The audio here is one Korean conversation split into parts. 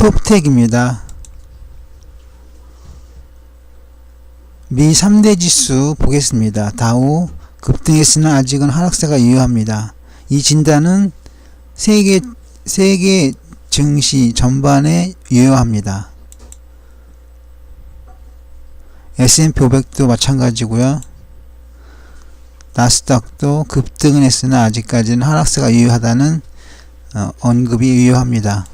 톱텍입니다. 미 3대 지수 보겠습니다. 다우 급등했으나 아직은 하락세가 유효합니다. 이 진단은 세계 증시 전반에 유효합니다. S&P 500도 마찬가지고요. 나스닥도 급등은 했으나 아직까지는 하락세가 유효하다는 언급이 유효합니다.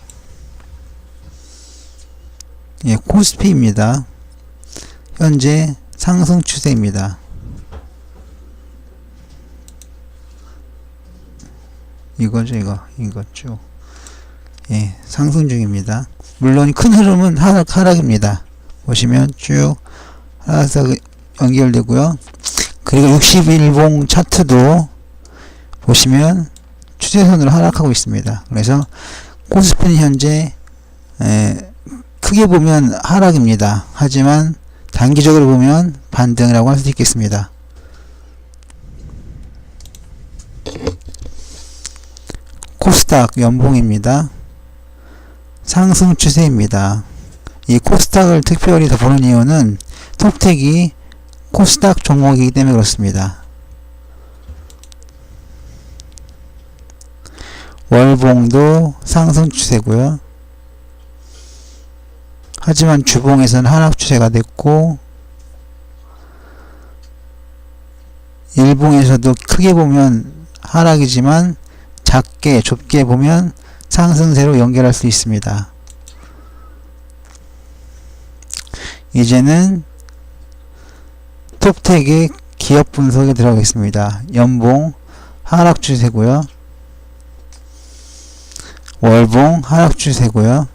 예, 코스피입니다. 현재 상승 추세입니다. 이거죠, 이거 쭉. 예, 상승 중입니다. 물론 큰 흐름은 하락입니다. 보시면 쭉 하락세가 연결되고요. 그리고 60일봉 차트도 보시면 추세선으로 하락하고 있습니다. 그래서 코스피는 현재 크게 보면 하락입니다. 하지만 단기적으로 보면 반등이라고 할 수 있겠습니다. 코스닥 연봉입니다. 상승 추세입니다. 이 코스닥을 특별히 더 보는 이유는 톱텍이 코스닥 종목이기 때문에 그렇습니다. 월봉도 상승 추세고요. 하지만 주봉에서는 하락 추세가 됐고, 일봉에서도 크게 보면 하락이지만 좁게 보면 상승세로 연결할 수 있습니다. 이제는 톱텍의 기업 분석에 들어가겠습니다. 연봉 하락 추세고요. 월봉 하락 추세고요.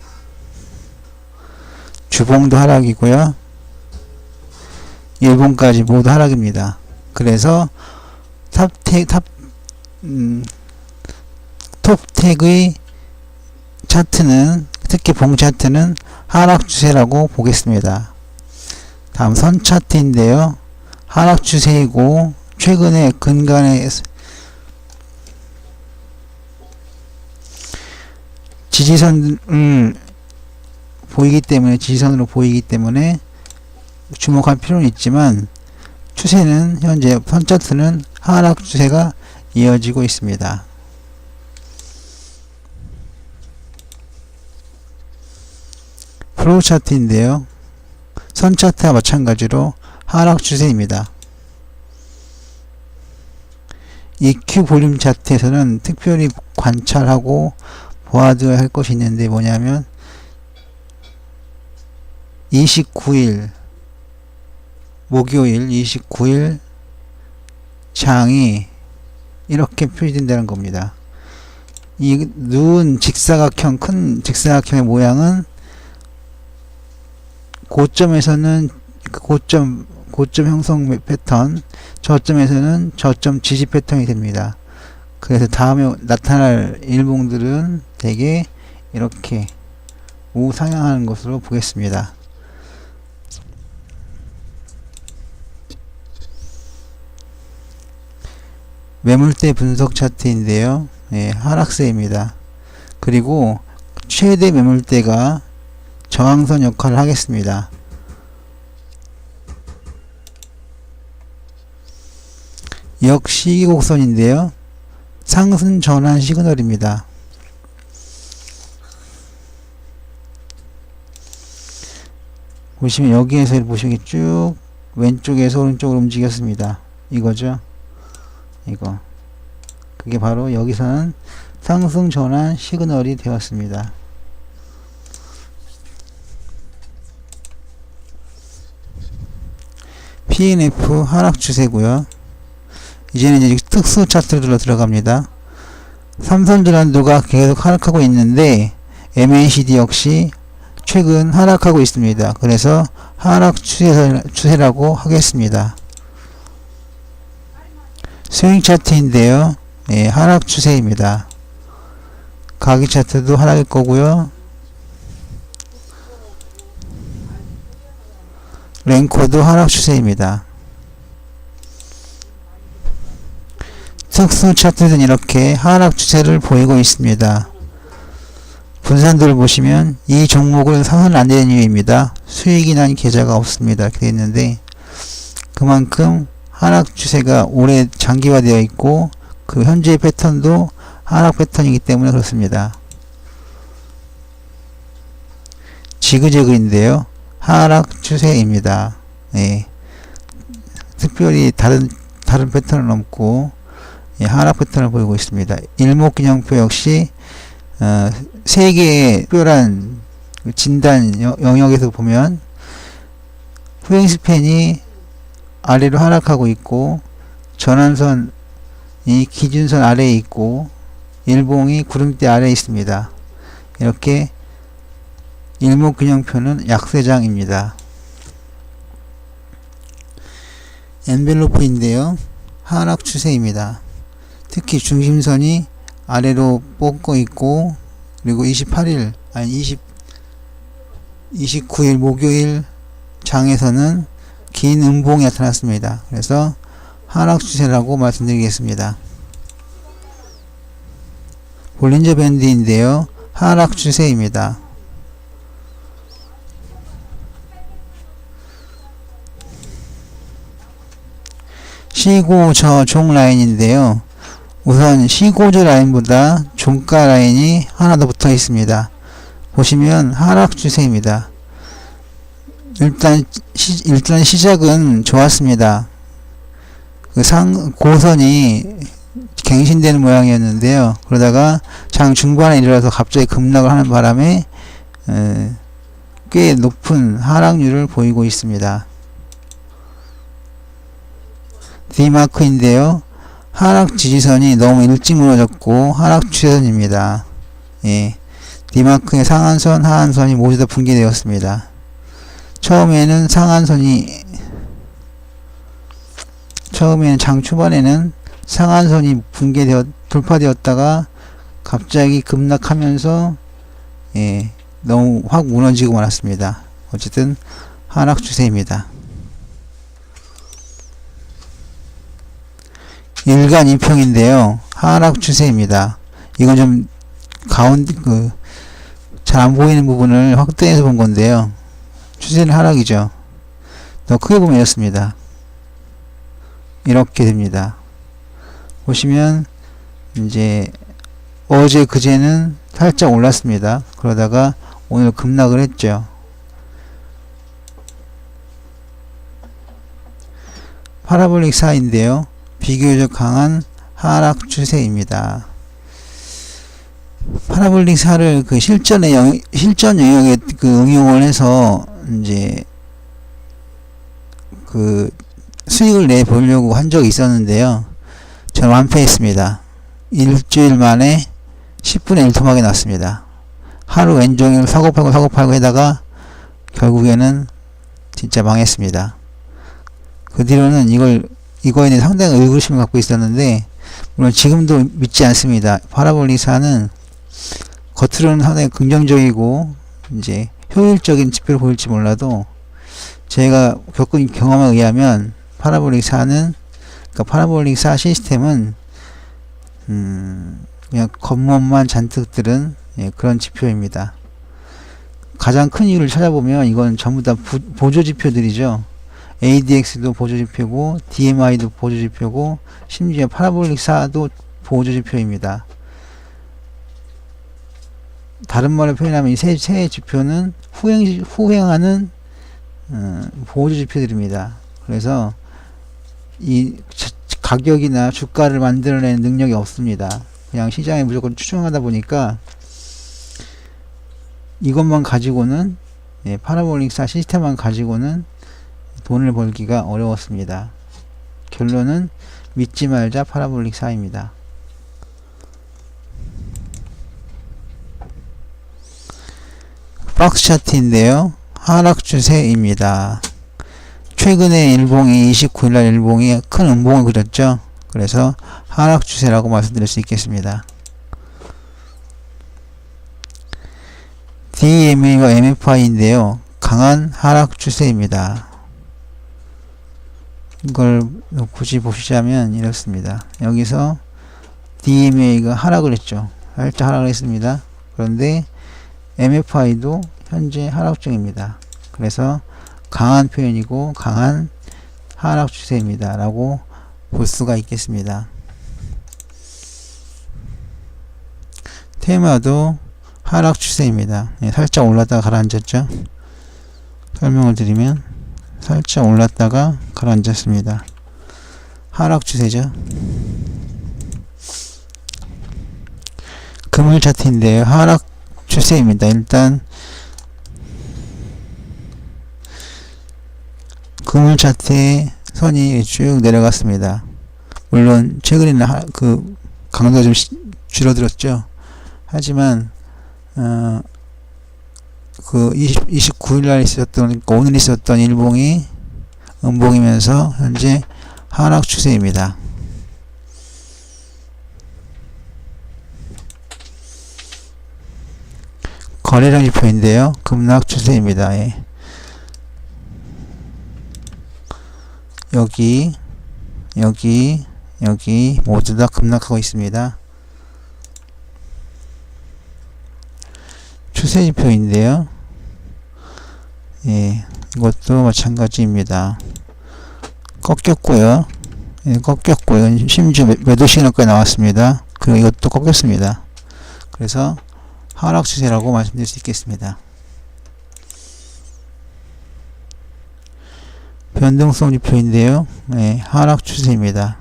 주봉도 하락이고요. 일봉까지 모두 하락입니다. 그래서 톱텍의 차트는, 특히 봉 차트는 하락 추세라고 보겠습니다. 다음 선 차트인데요. 하락 추세이고, 최근에 근간에 지지선을 지지선으로 보이기 때문에 주목할 필요는 있지만, 추세는 현재 선 차트는 하락 추세가 이어지고 있습니다. 플로우 차트인데요. 선 차트와 마찬가지로 하락 추세입니다. EQ 볼륨 차트에서는 특별히 관찰하고 보아둬야 할 것이 있는데 뭐냐면 29일 목요일 29일 장이 이렇게 표시된다는 겁니다. 이 누운 직사각형, 큰 직사각형의 모양은 고점에서는 고점 형성 패턴, 저점에서는 저점 지지 패턴이 됩니다. 그래서 다음에 나타날 일봉들은 대개 이렇게 우상향하는 것으로 보겠습니다. 매물대 분석 차트인데요. 예, 하락세입니다. 그리고 최대 매물대가 저항선 역할을 하겠습니다. 역시곡선인데요. 상승 전환 시그널입니다. 보시면 여기에서 보시면 쭉 왼쪽에서 오른쪽으로 움직였습니다. 이거죠. 이거. 그게 바로 여기서는 상승 전환 시그널이 되었습니다. PNF 하락 추세고요. 이제는 이제 특수 차트로 들어갑니다. 삼성전자가 계속 하락하고 있는데 MACD 역시 최근 하락하고 있습니다. 그래서 하락 추세라고 하겠습니다. 스윙 차트인데요. 예, 하락 추세입니다. 가기 차트도 하락일 거고요. 랭커도 하락 추세입니다. 특수 차트는 이렇게 하락 추세를 보이고 있습니다. 분산도를 보시면 이 종목을 사서는 안 되는 이유입니다. 수익이 난 계좌가 없습니다. 이렇게 되어 있는데 그만큼 하락 추세가 오래 장기화되어 있고 그 현재의 패턴도 하락 패턴이기 때문에 그렇습니다. 지그재그인데요. 하락 추세입니다. 예. 특별히 다른 패턴은 없고 예, 하락 패턴을 보이고 있습니다. 일목균형표 역시 세 개의 특별한 진단 영역에서 보면 후행 스팬이 아래로 하락하고 있고 전환선이 기준선 아래에 있고 일봉이 구름대 아래에 있습니다. 이렇게 일목균형표는 약세장입니다. 엔벨로프인데요. 하락 추세입니다. 특히 중심선이 아래로 뻗고 있고 그리고 29일 목요일 장에서는 긴 음봉이 나타났습니다. 그래서 하락 추세라고 말씀드리겠습니다. 볼린저 밴드인데요. 하락 추세입니다. 시고저 종 라인인데요. 우선 시고저 라인보다 종가 라인이 하나 더 붙어 있습니다. 보시면 하락 추세입니다. 일단 시작은 좋았습니다. 그 고선이 갱신되는 모양이었는데요. 그러다가 장 중반에 이르러서 갑자기 급락을 하는 바람에 꽤 높은 하락률을 보이고 있습니다. D마크인데요. 하락 지지선이 너무 일찍 무너졌고 하락 추세선입니다. 예. D마크의 상한선, 하한선이 모두 다 붕괴되었습니다. 처음에는 장 초반에는 상한선이 돌파되었다가 갑자기 급락하면서 예, 너무 확 무너지고 말았습니다. 어쨌든 하락 추세입니다. 일간 2평인데요. 하락 추세입니다. 이건 좀 가운데 잘 안 보이는 부분을 확대해서 본 건데요. 추세는 하락이죠. 더 크게 보면 이렇습니다. 이렇게 됩니다. 보시면 이제 어제 그제는 살짝 올랐습니다. 그러다가 오늘 급락을 했죠. 파라볼릭 4인데요. 비교적 강한 하락 추세입니다. 파라볼릭 4를 그 실전 영역에 응용을 해서 이제 수익을 내보려고 한 적이 있었는데요. 저는 완패했습니다. 일주일 만에 10분의 1 토막이 났습니다. 하루 왼종일 사고팔고 하다가 결국에는 진짜 망했습니다. 그 뒤로는 이거에 대해 상당히 의구심을 갖고 있었는데 물론 지금도 믿지 않습니다. 파라볼릭 4는 겉으로는 상당히 긍정적이고 이제 효율적인 지표를 보일지 몰라도 제가 겪은 경험에 의하면 파라볼릭 4는 파라볼릭 4 시스템은 그냥 겉멋만 잔뜩 들은 그런 지표입니다. 가장 큰 이유를 찾아보면 이건 전부 다 보조 지표들이죠. ADX도 보조 지표고 DMI도 보조 지표고 심지어 파라볼릭 4도 보조 지표입니다. 다른 말로 표현하면 이 세 지표는 후행하는 보조 지표들입니다. 그래서 이 가격이나 주가를 만들어내는 능력이 없습니다. 그냥 시장에 무조건 추종하다 보니까 이것만 가지고는 파라볼릭 4 시스템만 가지고는 돈을 벌기가 어려웠습니다. 결론은 믿지 말자 파라볼릭 4입니다. 박스 차트인데요. 하락 추세입니다. 최근에 일봉이 29일날 일봉이 큰 음봉을 그렸죠. 그래서 하락 추세라고 말씀드릴 수 있겠습니다. DMA와 MFI인데요. 강한 하락 추세입니다. 이걸 굳이 보시자면 이렇습니다. 여기서 DMA가 하락을 했죠. 살짝 하락을 했습니다. 그런데 MFI도 현재 하락 중입니다. 그래서 강한 표현이고 강한 하락 추세입니다. 라고 볼 수가 있겠습니다. 테마도 하락 추세입니다. 예, 살짝 올랐다가 가라앉았죠. 설명을 드리면 살짝 올랐다가 가라앉았습니다. 하락 추세죠. 금일 차트인데요. 하락 추세입니다. 일단 금일 차트의 선이 쭉 내려갔습니다. 물론 최근에는 그 강도가 좀 줄어들었죠. 하지만 그 29일날 있었던, 그러니까 오늘 있었던 일봉이 음봉이면서 현재 하락 추세입니다. 거래량 지표인데요. 급락 추세입니다. 예. 여기 모두 다 급락하고 있습니다. 추세 지표인데요. 예, 이것도 마찬가지입니다. 꺾였고요. 예, 꺾였고요. 심지어 매도 신호까지 나왔습니다. 그리고 이것도 꺾였습니다. 그래서 하락 추세라고 말씀드릴 수 있겠습니다. 변동성 지표인데요. 네, 하락 추세입니다.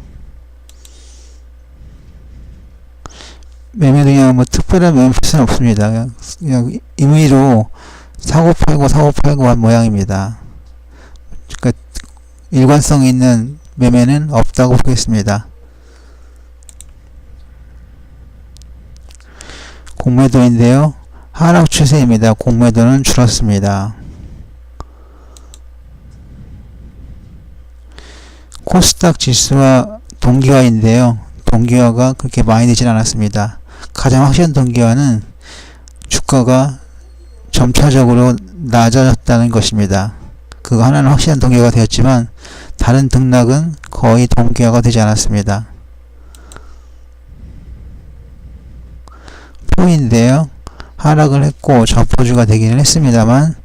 매매 동향은 뭐 특별한 매매 필수는 없습니다. 그냥 임의로 사고 팔고 한 모양입니다. 그러니까 일관성 있는 매매는 없다고 보겠습니다. 공매도인데요. 하락 추세입니다. 공매도는 줄었습니다. 코스닥 지수와 동기화인데요. 동기화가 그렇게 많이 되진 않았습니다. 가장 확실한 동기화는 주가가 점차적으로 낮아졌다는 것입니다. 그거 하나는 확실한 동기화가 되었지만 다른 등락은 거의 동기화가 되지 않았습니다. 포인데요. 하락을 했고 저포주가 되기는 했습니다만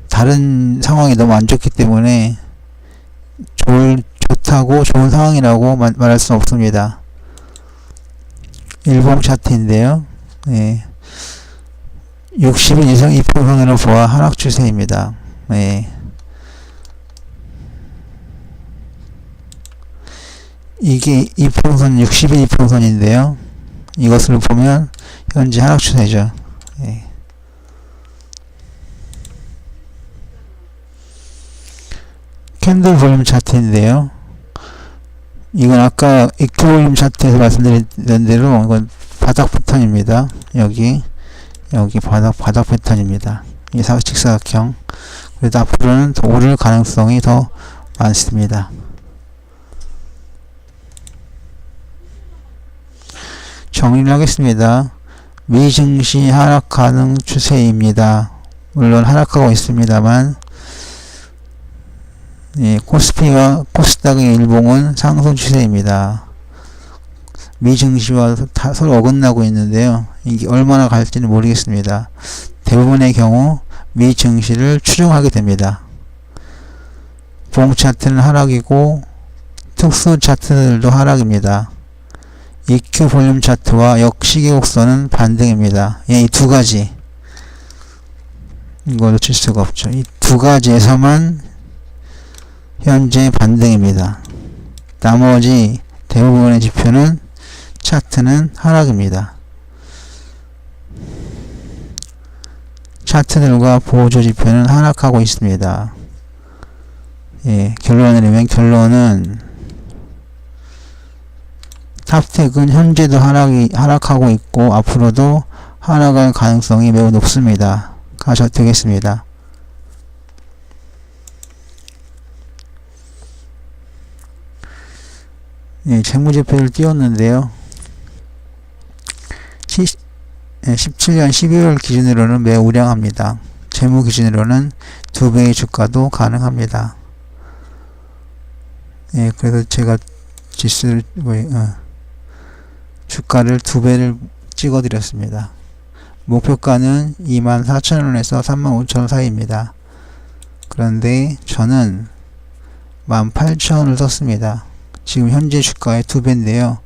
다른 상황이 너무 안 좋기 때문에 좋다고 좋은 상황이라고 말할 수는 없습니다. 일봉 차트인데요. 네. 60일 이상 이평선으로 보아 하락 추세입니다. 네. 이게 이평선 60일 이평선인데요. 이것을 보면 현재 하락 추세죠. 네. 캔들 볼륨 차트인데요. 이건 아까 EQ 볼륨 차트에서 말씀드린 대로 이건 바닥 패턴입니다. 여기 바닥 패턴입니다. 이 직사각형. 그래도 앞으로는 더 오를 가능성이 더 많습니다. 정리를 하겠습니다. 미 증시 하락 가능 추세입니다. 물론 하락하고 있습니다만 예, 코스피와 코스닥의 일봉은 상승 추세입니다. 미 증시와 서로 어긋나고 있는데요. 이게 얼마나 갈지는 모르겠습니다. 대부분의 경우 미 증시를 추종하게 됩니다. 봉 차트는 하락이고 특수 차트들도 하락입니다. EQ 볼륨 차트와 역시계 곡선은 반등입니다. 예, 이 두 가지 이거 놓칠 수가 없죠. 이 두 가지에서만 현재 반등입니다. 나머지 대부분의 지표는 차트는 하락입니다. 차트들과 보조 지표는 하락하고 있습니다. 예, 결론을 내리면 결론은 탑텍은 현재도 하락하고 있고 앞으로도 하락할 가능성이 매우 높습니다. 가셔도 되겠습니다. 예, 재무제표를 띄웠는데요. 17년 12월 기준으로는 매우 우량합니다. 재무 기준으로는 2배의 주가도 가능합니다. 예, 그래서 제가 지수를, 주가를 2배를 찍어 드렸습니다. 목표가는 24,000원에서 35,000원 사이입니다. 그런데 저는 18,000원을 썼습니다. 지금 현재 주가의 2배인데요.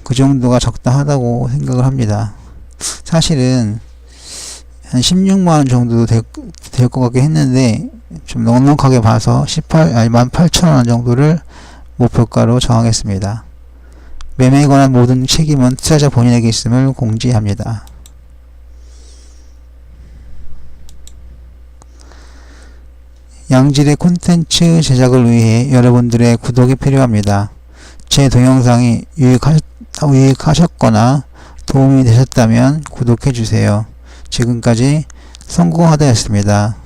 그 정도가 적당하다고 생각을 합니다. 사실은 한 16만원 정도 될 것 같긴 했는데 좀 넉넉하게 봐서 18,000원 정도를 목표가로 정하겠습니다. 매매에 관한 모든 책임은 투자자 본인에게 있음을 공지합니다. 양질의 콘텐츠 제작을 위해 여러분들의 구독이 필요합니다. 제 동영상이 유익하셨거나 도움이 되셨다면 구독해주세요. 지금까지 성공하다였습니다.